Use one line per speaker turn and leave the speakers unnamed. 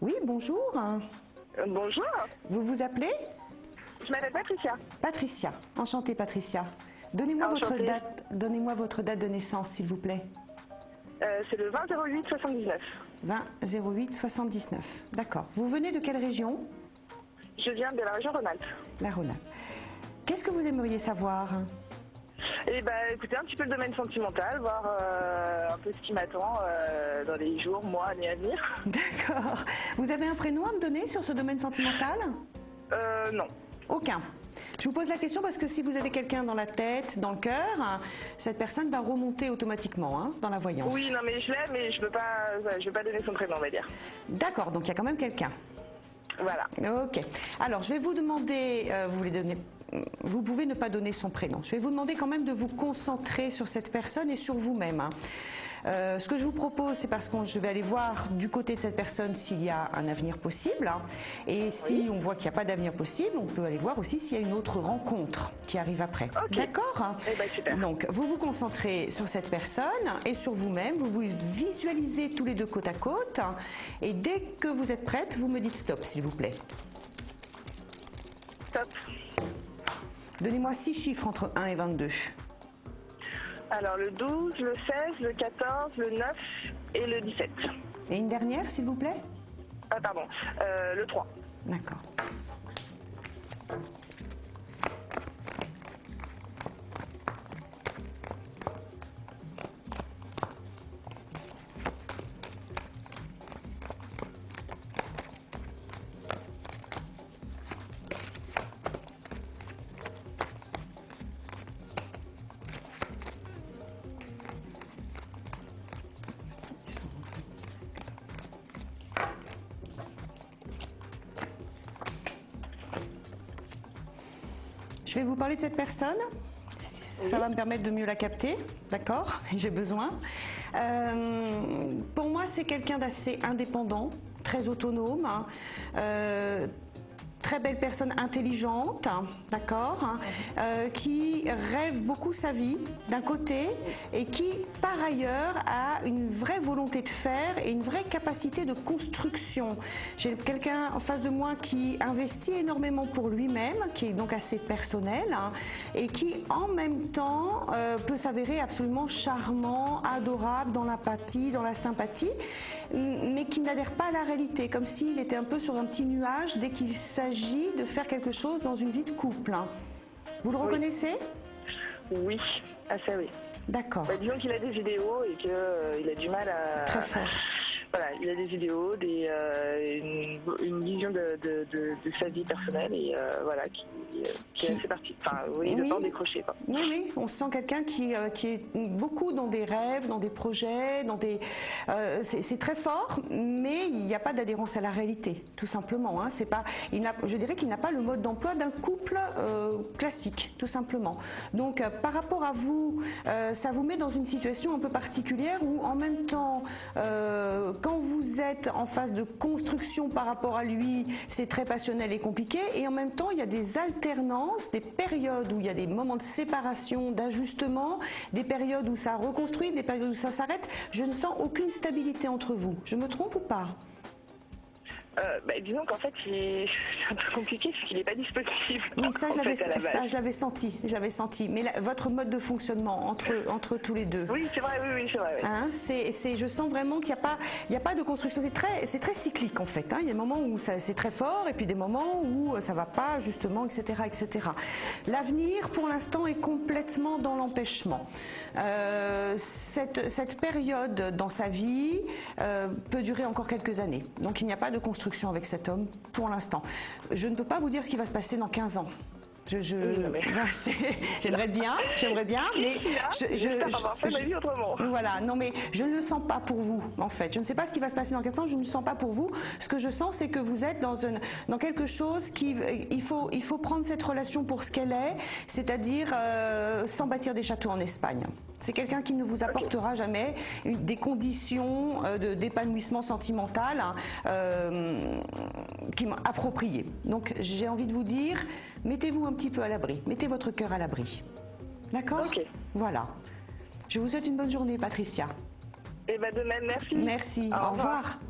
Oui, bonjour.
Bonjour,
Vous vous appelez?
je m'appelle Patricia.
Patricia. Enchantée, Patricia. Donnez-moi
Enchantée.
votre date de naissance, s'il vous plaît.
C'est le 20-08-79.
20-08-79. D'accord. Vous venez de quelle région?
Je viens de la région Rhône-Alpes.
La Rhône-Alpes. Qu'est-ce que vous aimeriez savoir?
Et écoutez, un petit peu le domaine sentimental, voir un peu ce qui m'attend dans les jours, mois, années à venir.
D'accord. Vous avez un prénom à me donner sur ce domaine sentimental?
Non.
Aucun. Je vous pose la question parce que si vous avez quelqu'un dans la tête, dans le cœur, cette personne va remonter automatiquement dans la voyance.
Oui, non, mais je l'aime, mais je veux pas donner son prénom, on va dire.
D'accord, donc il y a quand même quelqu'un.
Voilà.
Ok. Alors, je vais vous demander, vous pouvez ne pas donner son prénom. Je vais vous demander quand même de vous concentrer sur cette personne et sur vous-même. Ce que je vous propose, c'est parce que je vais aller voir du côté de cette personne s'il y a un avenir possible. Et si on voit qu'il n'y a pas d'avenir possible, on peut aller voir aussi s'il y a une autre rencontre qui arrive après.
Ok.
D'accord?
Super.
Donc, vous vous concentrez sur cette personne et sur vous-même. Vous vous visualisez tous les deux côte à côte. Et dès que vous êtes prête, vous me dites stop, s'il vous plaît.
Top.
Donnez-moi 6 chiffres entre 1 et 22.
Alors, le 12, le 16, le 14, le 9 et le 17.
Et une dernière, s'il vous plaît?
Ah, pardon. Le 3.
D'accord. Je vais vous parler de cette personne. Ça va me permettre de mieux la capter, d'accord? J'ai besoin. Pour moi, c'est quelqu'un d'assez indépendant, très autonome, très belle personne intelligente, d'accord, qui rêve beaucoup sa vie d'un côté et qui par ailleurs a une vraie volonté de faire et une vraie capacité de construction. J'ai quelqu'un en face de moi qui investit énormément pour lui-même, qui est donc assez personnel et qui en même temps peut s'avérer absolument charmant, adorable dans l'empathie, dans la sympathie, mais qui n'adhère pas à la réalité, comme s'il était un peu sur un petit nuage dès qu'il s'agit de faire quelque chose dans une vie de couple. Vous le reconnaissez?
Oui, assez oui.
D'accord.
Disons qu'il a des idéaux et qu'il a du mal à...
Très fort.
Voilà, il a des idéaux, une vision de sa vie personnelle et voilà, qui est assez parti. Enfin, oui, de pas en décrocher. Quoi.
Oui, oui, on sent quelqu'un qui est beaucoup dans des rêves, dans des projets, c'est très fort, mais il n'y a pas d'adhérence à la réalité, tout simplement. C'est pas, je dirais qu'il n'a pas le mode d'emploi d'un couple classique, tout simplement. Donc, par rapport à vous, ça vous met dans une situation un peu particulière où, en même temps, quand vous êtes en phase de construction par rapport à lui, c'est très passionnel et compliqué. Et en même temps, il y a des alternances, des périodes où il y a des moments de séparation, d'ajustement, des périodes où ça reconstruit, des périodes où ça s'arrête. Je ne sens aucune stabilité entre vous. Je me trompe ou pas?
Disons qu'en fait, c'est un peu compliqué parce qu'il n'est pas disponible.
Oui, ça je l'avais senti. Mais votre mode de fonctionnement entre tous les deux.
Oui, c'est vrai, oui, c'est vrai. Oui.
Je sens vraiment qu'il n'y a pas de construction. C'est très cyclique en fait. Il y a des moments où c'est très fort et puis des moments où ça va pas justement, etc., etc. L'avenir, pour l'instant, est complètement dans l'empêchement. Cette période dans sa vie peut durer encore quelques années. Donc il n'y a pas de construction avec cet homme pour l'instant. Je ne peux pas vous dire ce qui va se passer dans 15 ans. J'aimerais bien, mais
j'espère avoir fait ma vie autrement.
Voilà, non mais je ne le sens pas pour vous en fait. Je ne sais pas ce qui va se passer dans 15 ans, je ne le sens pas pour vous. Ce que je sens, c'est que vous êtes dans quelque chose il faut prendre cette relation pour ce qu'elle est, c'est-à-dire sans bâtir des châteaux en Espagne. C'est quelqu'un qui ne vous apportera jamais des conditions d'épanouissement sentimental appropriées. Donc j'ai envie de vous dire, mettez-vous un petit peu à l'abri, mettez votre cœur à l'abri. D'accord?
Ok.
Voilà. Je vous souhaite une bonne journée, Patricia.
Et de même, merci.
Merci. Au revoir.